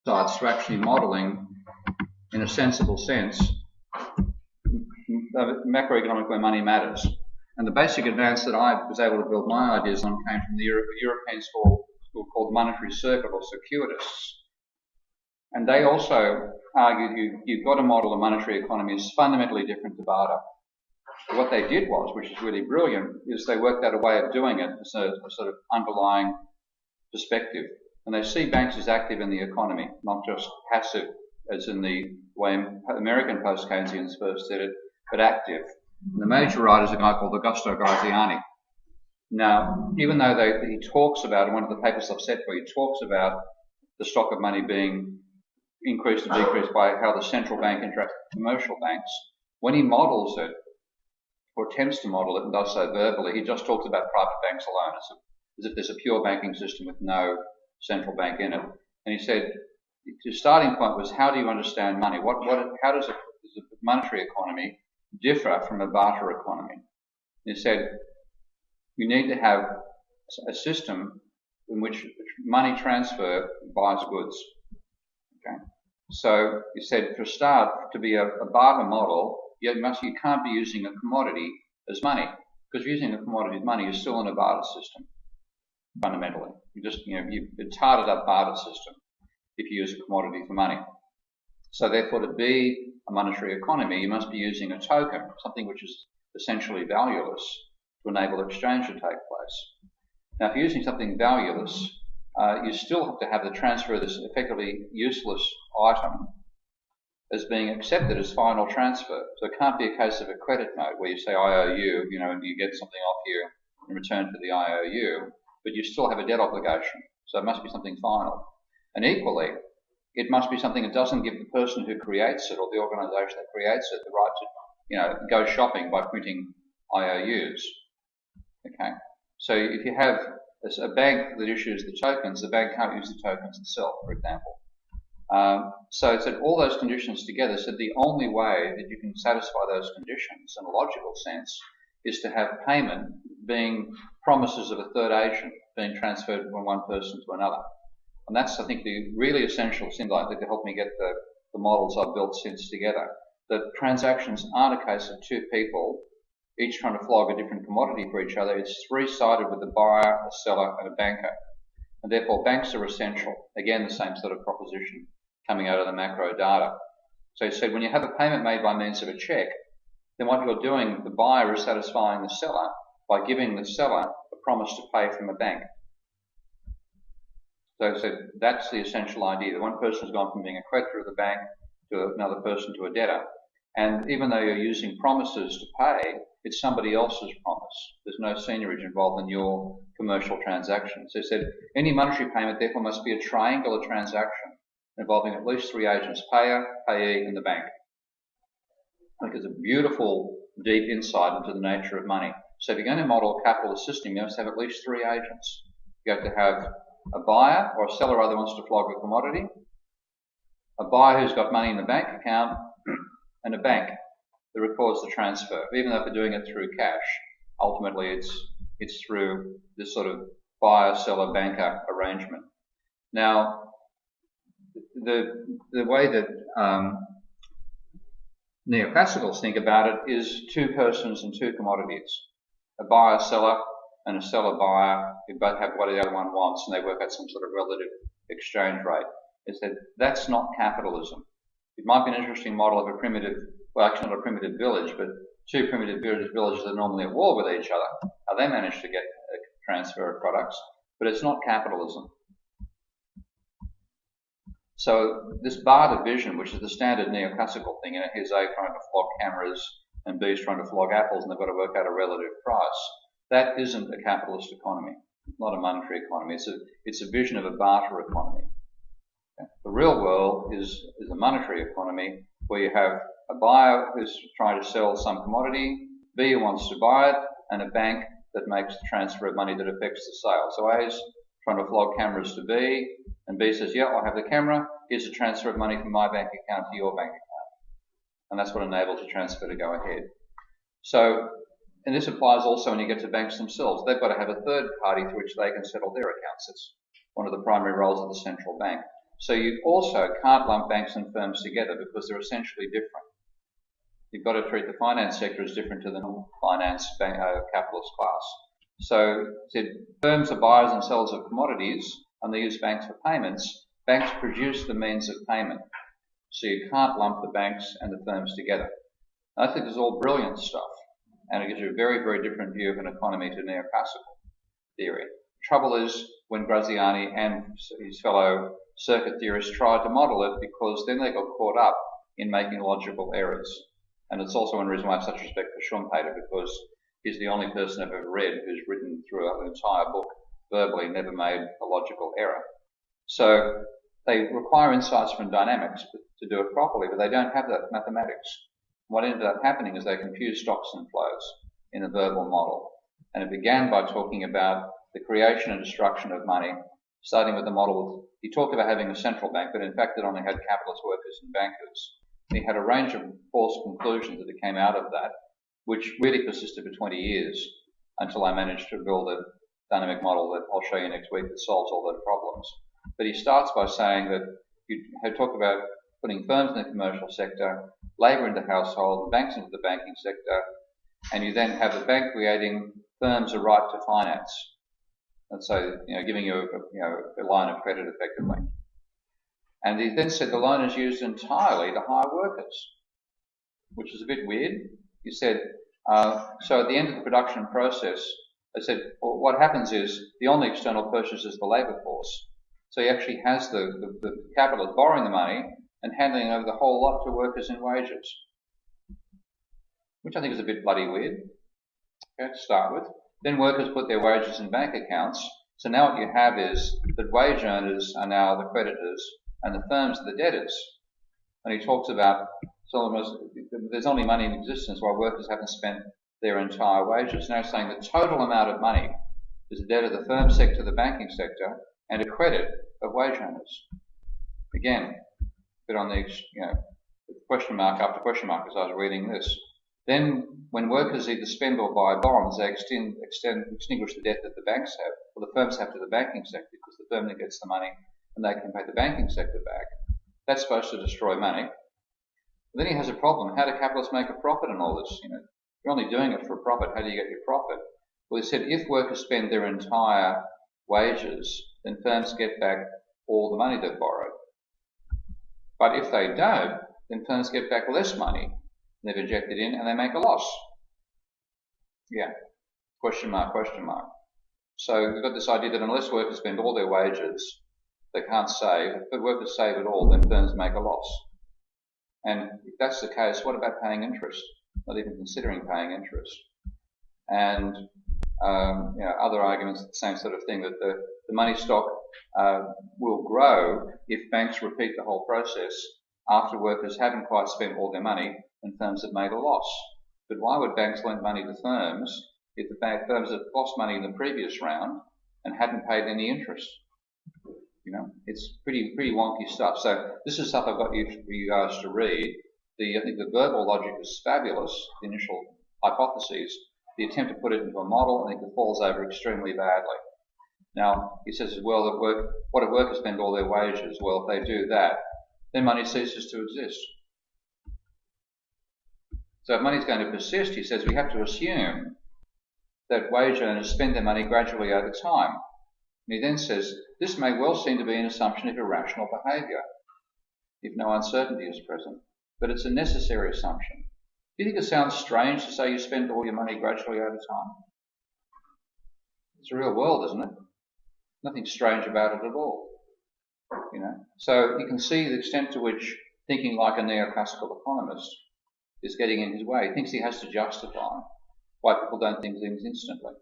to actually modelling, in a sensible sense, macroeconomic where money matters. And the basic advance that I was able to build my ideas on came from the European school called the monetary circuit, or Circuitists. And they also argued you've got to model a monetary economy as fundamentally different to barter. What they did was, which is really brilliant, is they worked out a way of doing it as a sort of underlying perspective. And they see banks as active in the economy, not just passive, as in the way American post-Keynesians first did it, but active. And the major writer is a guy called Augusto Graziani. Now, even though he talks about, in one of the papers I've set for you, he talks about the stock of money being increased and decreased by how the central bank interacts with commercial banks, when he models it, or attempts to model it and does so verbally, he just talks about private banks alone, as if there's a pure banking system with no central bank in it. And he said, his starting point was, how do you understand money? How does a monetary economy differ from a barter economy? He said, you need to have a system in which money transfer buys goods. Okay. So he said, for a start, to be a barter model, you can't be using a commodity as money, because using a commodity as money is still in a barter system, fundamentally. It's harded up barter system if you use a commodity for money. So therefore, to be a monetary economy, you must be using a token, something which is essentially valueless, to enable exchange to take place. Now, if you're using something valueless, you still have to have the transfer of this effectively useless item as being accepted as final transfer. So it can't be a case of a credit note where you say, I owe you, and you get something off you in return for the I owe you, but you still have a debt obligation. So it must be something final. And equally, it must be something that doesn't give the person who creates it or the organisation that creates it the right to, go shopping by printing IOUs. Okay. So if you have a bank that issues the tokens, the bank can't use the tokens itself, for example. So it said all those conditions together said the only way that you can satisfy those conditions in a logical sense is to have payment being promises of a third agent being transferred from one person to another. And that's, I think, the really essential thing that helped me get the models I've built since together. That transactions aren't a case of two people each trying to flog a different commodity for each other. It's three-sided with a buyer, a seller, and a banker. And therefore, banks are essential. Again, the same sort of proposition coming out of the macro data. So he said when you have a payment made by means of a check, then what you're doing, the buyer is satisfying the seller by giving the seller a promise to pay from a bank. So he said that's the essential idea. The one person has gone from being a creditor of the bank to another person to a debtor. And even though you're using promises to pay, it's somebody else's promise. There's no seigniorage involved in your commercial transaction. So he said any monetary payment therefore must be a triangular transaction involving at least three agents, payer, payee, and the bank. I think it's a beautiful, deep insight into the nature of money. So if you're going to model a capitalist system, you must have at least three agents. You have to have a buyer or a seller either wants to flog a commodity, a buyer who's got money in the bank account, and a bank that records the transfer. Even though they're doing it through cash, ultimately it's through this sort of buyer-seller-banker arrangement. Now, the way that neoclassicals think about it is two persons and two commodities. A buyer-seller and a seller-buyer who both have what the other one wants, and they work out some sort of relative exchange rate. Is that that's not capitalism. It might be an interesting model of a primitive, well, actually not a primitive village, but two primitive villages that are normally at war with each other, how they manage to get a transfer of products, but it's not capitalism. So this barter vision, which is the standard neoclassical thing, here's A trying to flog cameras and B's trying to flog apples and they've got to work out a relative price. That isn't a capitalist economy. It's not a monetary economy. It's a vision of a barter economy. Okay. The real world is a monetary economy where you have a buyer who's trying to sell some commodity, B who wants to buy it, and a bank that makes the transfer of money that affects the sale. So A's trying to flog cameras to B, and B says, yeah, I'll have the camera. Here's a transfer of money from my bank account to your bank account. And that's what enables the transfer to go ahead. So, and this applies also when you get to banks themselves. They've got to have a third party through which they can settle their accounts. It's one of the primary roles of the central bank. So you also can't lump banks and firms together because they're essentially different. You've got to treat the finance sector as different to the non-finance capitalist class. So firms are buyers and sellers of commodities and they use banks for payments. Banks produce the means of payment. So you can't lump the banks and the firms together. And I think this is all brilliant stuff. And it gives you a very, very different view of an economy to neoclassical theory. The trouble is when Graziani and his fellow circuit theorists tried to model it, because then they got caught up in making logical errors. And it's also one reason why I have such respect for Schumpeter, because he's the only person I've ever read who's written through an entire book verbally, never made a logical error. So they require insights from dynamics to do it properly, but they don't have that mathematics. What ended up happening is they confused stocks and flows in a verbal model. And it began by talking about the creation and destruction of money, starting with the model. He talked about having a central bank, but in fact it only had capitalist workers and bankers. And he had a range of false conclusions that came out of that, which really persisted for 20 years until I managed to build a dynamic model that I'll show you next week that solves all those problems. But he starts by saying that you had talked about putting firms in the commercial sector, labour into household, banks into the banking sector, and you then have the bank creating firms a right to finance. And so, giving you a line of credit effectively. And he then said the loan is used entirely to hire workers, which is a bit weird. He said, so at the end of the production process, they said, well, what happens is the only external purchase is the labour force. So he actually has the capitalist borrowing the money and handing over the whole lot to workers in wages, which I think is a bit bloody weird, okay, to start with. Then workers put their wages in bank accounts. So now what you have is that wage earners are now the creditors and the firms are the debtors. And he talks about there's only money in existence while workers haven't spent their entire wages. Now he's saying the total amount of money is a debt of the firm sector, the banking sector, and a credit of wage earners. Again, bit on the question mark after question mark as I was reading this. Then, when workers either spend or buy bonds, they extinguish the debt that the banks have, or the firms have to the banking sector, because the firm that gets the money and they can pay the banking sector back. That's supposed to destroy money. But then he has a problem. How do capitalists make a profit in all this? You're only doing it for a profit. How do you get your profit? Well, he said if workers spend their entire wages, then firms get back all the money they've borrowed. But if they don't, then firms get back less money they've injected in and they make a loss. Yeah. Question mark, question mark. So we've got this idea that unless workers spend all their wages, they can't save. If workers save it all, then firms make a loss. And if that's the case, what about paying interest? Not even considering paying interest. And other arguments, the same sort of thing, that the money stock will grow if banks repeat the whole process after workers haven't quite spent all their money and firms have made a loss. But why would banks lend money to firms if the firms have lost money in the previous round and hadn't paid any interest? It's pretty wonky stuff. So this is stuff I've got for you guys to read. I think the verbal logic is fabulous, the initial hypotheses. The attempt to put it into a model, I think it falls over extremely badly. Now, he says as well that what if workers spend all their wages? Well, if they do that, then money ceases to exist. So if money is going to persist, he says we have to assume that wage earners spend their money gradually over time. And he then says this may well seem to be an assumption of irrational behaviour if no uncertainty is present, but it's a necessary assumption. Do you think it sounds strange to say you spend all your money gradually over time? It's a real world, isn't it? Nothing strange about it at all. So you can see the extent to which thinking like a neoclassical economist is getting in his way. He thinks he has to justify why people don't think things instantly.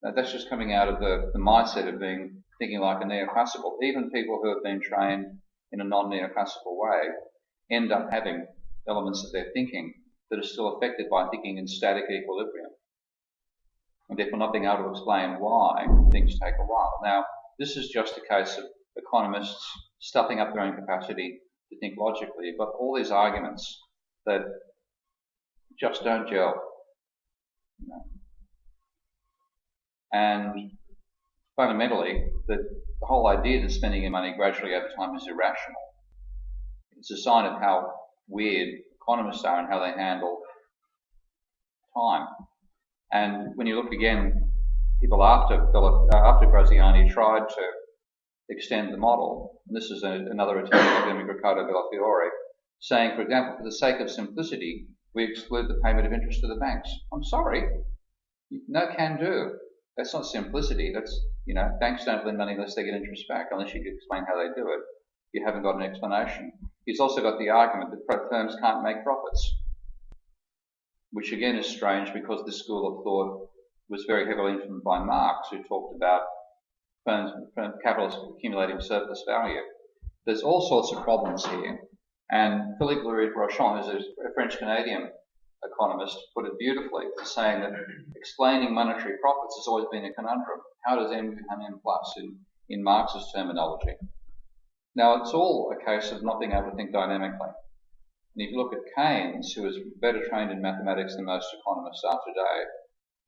Now, that's just coming out of the mindset of thinking like a neoclassical. Even people who have been trained in a non-neoclassical way end up having elements of their thinking that are still affected by thinking in static equilibrium, and therefore not being able to explain why things take a while. Now, this is just a case of economists stuffing up their own capacity to think logically. You've got all these arguments that just don't gel. And fundamentally, that the whole idea that spending your money gradually over time is irrational. It's a sign of how weird economists are and how they handle time. And when you look again, people after Graziani tried to extend the model, and this is another Italian academic, Riccardo Bellafiore, saying, for example, for the sake of simplicity, we exclude the payment of interest to the banks. I'm sorry, no can do. That's not simplicity. That's, banks don't lend money unless they get interest back, unless you can explain how they do it. You haven't got an explanation. He's also got the argument that firms can't make profits, which again is strange because this school of thought was very heavily influenced by Marx, who talked about capitalists accumulating surplus value. There's all sorts of problems here. And Philippe Louis-Rochon, who's a French-Canadian economist, put it beautifully, saying that explaining monetary profits has always been a conundrum. How does M become M plus in Marx's terminology? Now, it's all a case of not being able to think dynamically. And if you look at Keynes, who is better trained in mathematics than most economists are today,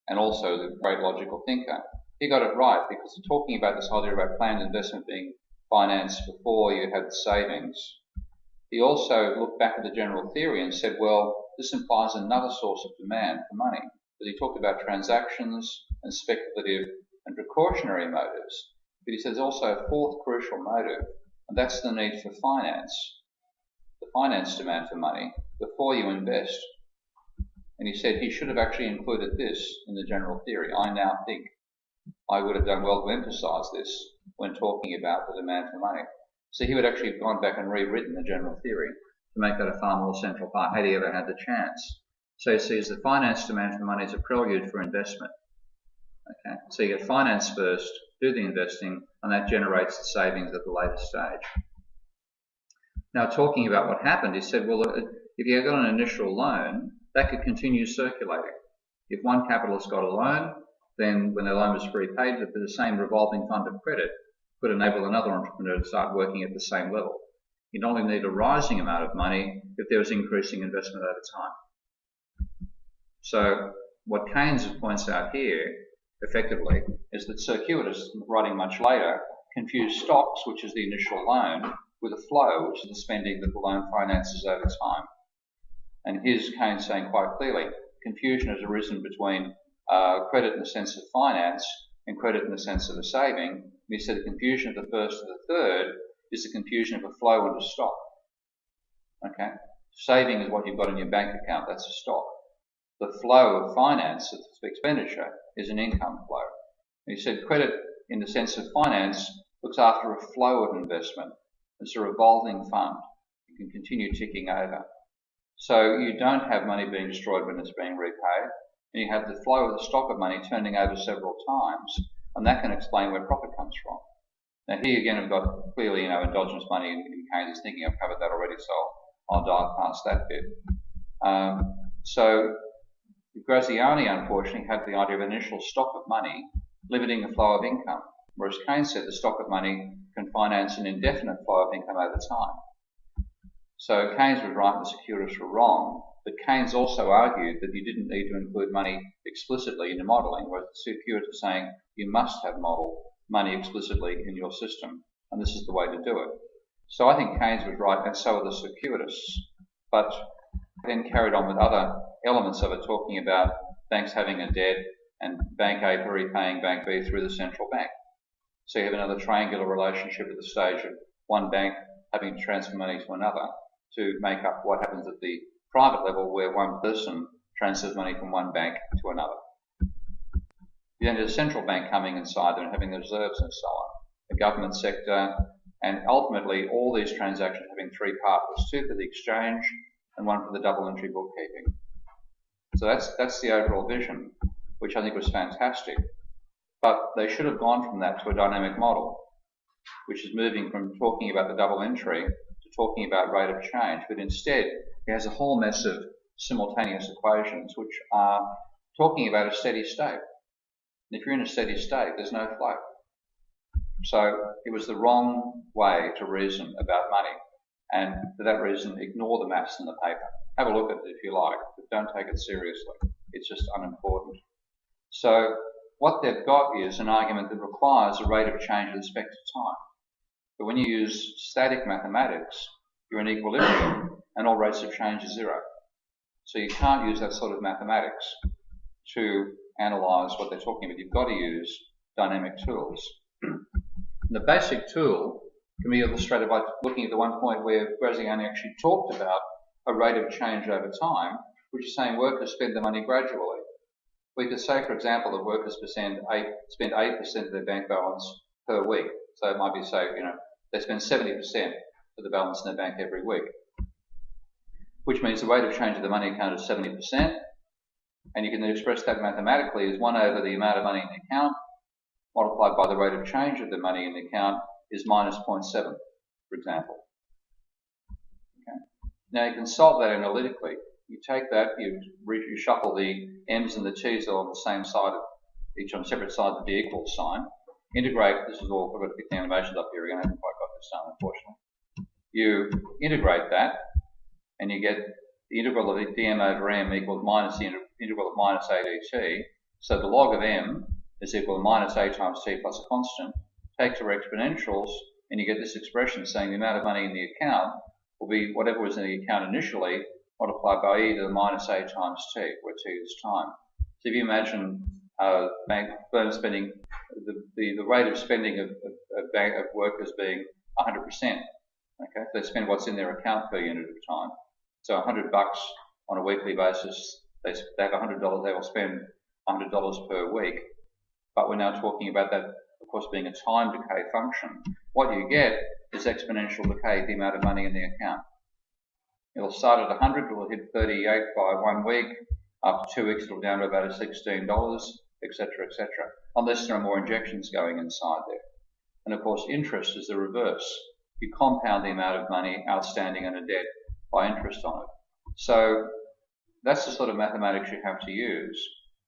and also the great logical thinker, he got it right, because talking about this idea about planned investment being financed before you had the savings, he also looked back at the general theory and said, well, this implies another source of demand for money. But he talked about transactions and speculative and precautionary motives. But he says also a fourth crucial motive, and that's the need for finance, the finance demand for money, before you invest. And he said he should have actually included this in the general theory. I now think I would have done well to emphasize this when talking about the demand for money. So he would actually have gone back and rewritten the general theory to make that a far more central part, had he ever had the chance. So he sees the finance demand for money as a prelude for investment. Okay, so you get finance first, do the investing, and that generates the savings at the later stage. Now, talking about what happened, he said, well, if you got an initial loan, that could continue circulating. If one capitalist got a loan, then when the loan was repaid, the same revolving fund of credit could enable another entrepreneur to start working at the same level. You'd only need a rising amount of money if there was increasing investment over time. So what Keynes points out here, effectively, is that circuitists, writing much later, confuse stocks, which is the initial loan, with a flow, which is the spending that the loan finances over time. And here's Keynes saying quite clearly, confusion has arisen between credit in the sense of finance and credit in the sense of a saving. And he said the confusion of the first to the third is the confusion of a flow and a stock. Okay? Saving is what you've got in your bank account, that's a stock. The flow of finance, of expenditure, is an income flow. And he said credit in the sense of finance looks after a flow of investment. It's a revolving fund. You can continue ticking over. So you don't have money being destroyed when it's being repaid, and you have the flow of the stock of money turning over several times, and that can explain where profit comes from. Now here again we've got clearly, endogenous money in Keynes' thinking. I've covered that already, so I'll dive past that bit. So Graziani, unfortunately, had the idea of an initial stock of money limiting the flow of income, whereas Keynes said the stock of money can finance an indefinite flow of income over time. So Keynes was right and the securities were wrong, but Keynes also argued that you didn't need to include money explicitly in your modelling, whereas the securities are saying you must have modelled money explicitly in your system, and this is the way to do it. So I think Keynes was right, and so are the securities, but then carried on with other elements of it, talking about banks having a debt and Bank A repaying Bank B through the central bank. So you have another triangular relationship at the stage of one bank having to transfer money to another to make up what happens at the private level where one person transfers money from one bank to another. You then have a central bank coming inside there and having the reserves and so on, the government sector, and ultimately all these transactions having three partners, two for the exchange and one for the double entry bookkeeping. So that's the overall vision, which I think was fantastic. But they should have gone from that to a dynamic model, which is moving from talking about the double entry to talking about rate of change. But instead, it has a whole mess of simultaneous equations which are talking about a steady state. And if you're in a steady state, there's no flow. So it was the wrong way to reason about money. And for that reason, ignore the maths in the paper. Have a look at it if you like, but don't take it seriously. It's just unimportant. So what they've got is an argument that requires a rate of change with respect to time. But when you use static mathematics, you're in equilibrium and all rates of change are zero. So you can't use that sort of mathematics to analyse what they're talking about. You've got to use dynamic tools. The basic tool can be illustrated by looking at the one point where Graziani actually talked about a rate of change over time, which is saying workers spend the money gradually. We could say, for example, that workers spend 8% of their bank balance per week. So it might be, say, they spend 70% of the balance in their bank every week, which means the rate of change of the money account is 70%. And you can express that mathematically as 1 over the amount of money in the account multiplied by the rate of change of the money in the account is minus 0.7, for example. Okay. Now you can solve that analytically. You take that, you shuffle the m's and the t's all on the same side, each on separate sides of the equal sign. Integrate, this is all, I've got to pick the animations up here again, I haven't quite got this done, unfortunately. You integrate that, and you get the integral of dm over m equals minus the integral of minus a dt. So the log of m is equal to minus a times t plus a constant. Take your exponentials, and you get this expression saying the amount of money in the account will be whatever was in the account initially, multiplied by e to the minus a times t, where t is time. So if you imagine firms spending the rate of spending of workers being 100%. Okay, they spend what's in their account per unit of time. So $100 on a weekly basis, they have $100. They will spend $100 per week. But we're now talking about that, of course, being a time decay function. What you get is exponential decay, the amount of money in the account. It'll start at 100, it will hit 38 by 1 week. After 2 weeks, it'll down to about $16, etc., etc. Unless there are more injections going inside there. And of course, interest is the reverse. You compound the amount of money outstanding on a debt by interest on it. So that's the sort of mathematics you have to use.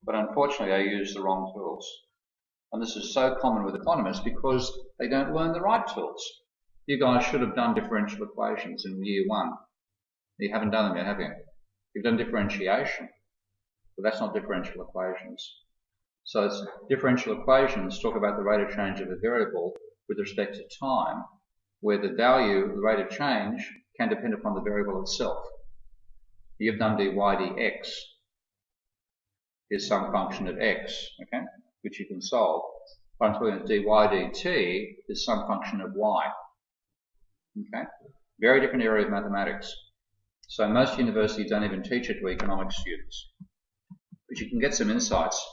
But unfortunately, they use the wrong tools. And this is so common with economists because they don't learn the right tools. You guys should have done differential equations in year 1. You haven't done them yet, have you? You've done differentiation, but that's not differential equations. So it's differential equations talk about the rate of change of a variable with respect to time, where the value, the rate of change, can depend upon the variable itself. You've done dy dx is some function of x, okay, which you can solve. But I'm talking about dy dt is some function of y. Okay, very different area of mathematics. So most universities don't even teach it to economics students. But you can get some insights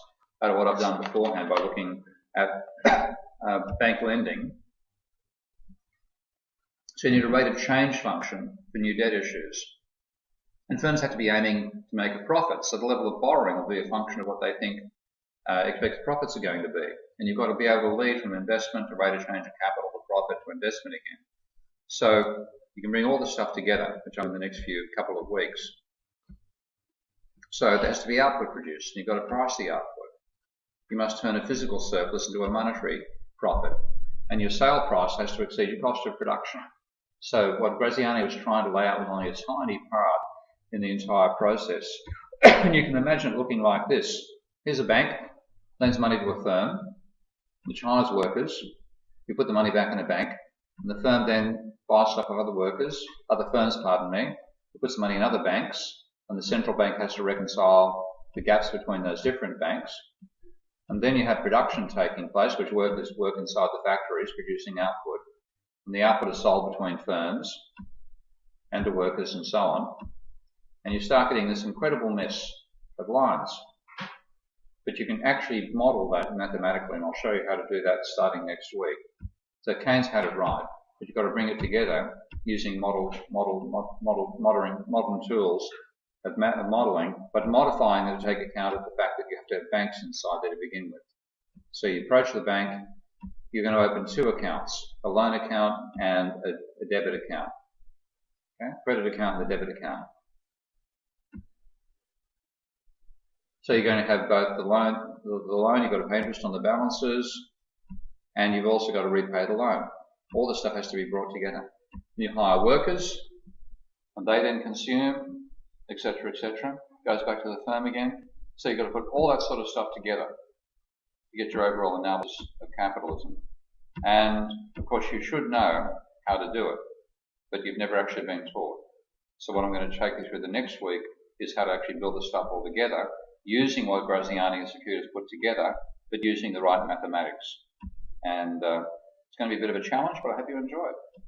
out of what I've done beforehand by looking at bank lending. So you need a rate of change function for new debt issues. And firms have to be aiming to make a profit. So the level of borrowing will be a function of what they think expected profits are going to be. And you've got to be able to lead from investment to rate of change of capital to profit to investment again. So you can bring all this stuff together, which I'm in the next couple of weeks. So there has to be output produced, and you've got to price the output. You must turn a physical surplus into a monetary profit, and your sale price has to exceed your cost of production. So what Graziani was trying to lay out was only a tiny part in the entire process. And you can imagine it looking like this. Here's a bank, lends money to a firm, which hires workers. You put the money back in a bank, and the firm then buys stuff of other firms, who puts the money in other banks, and the central bank has to reconcile the gaps between those different banks. And then you have production taking place, which workers work inside the factories producing output. And the output is sold between firms and to workers and so on. And you start getting this incredible mess of lines. But you can actually model that mathematically, and I'll show you how to do that starting next week. So Keynes had it right, but you've got to bring it together using modern tools of modelling, but modifying them to take account of the fact that you have to have banks inside there to begin with. So you approach the bank, you're going to open 2 accounts, a loan account and a debit account. Okay? Credit account and a debit account. So you're going to have both the loan, you've got to pay interest on the balances, and you've also got to repay the loan. All this stuff has to be brought together. You hire workers, and they then consume, etc., etc. Goes back to the firm again. So you've got to put all that sort of stuff together. to get your overall analysis of capitalism. And of course you should know how to do it, but you've never actually been taught. So what I'm going to take you through the next week is how to actually build this stuff all together, using what Graziani and Circuitist put together, but using the right mathematics. And it's going to be a bit of a challenge, but I hope you enjoy it.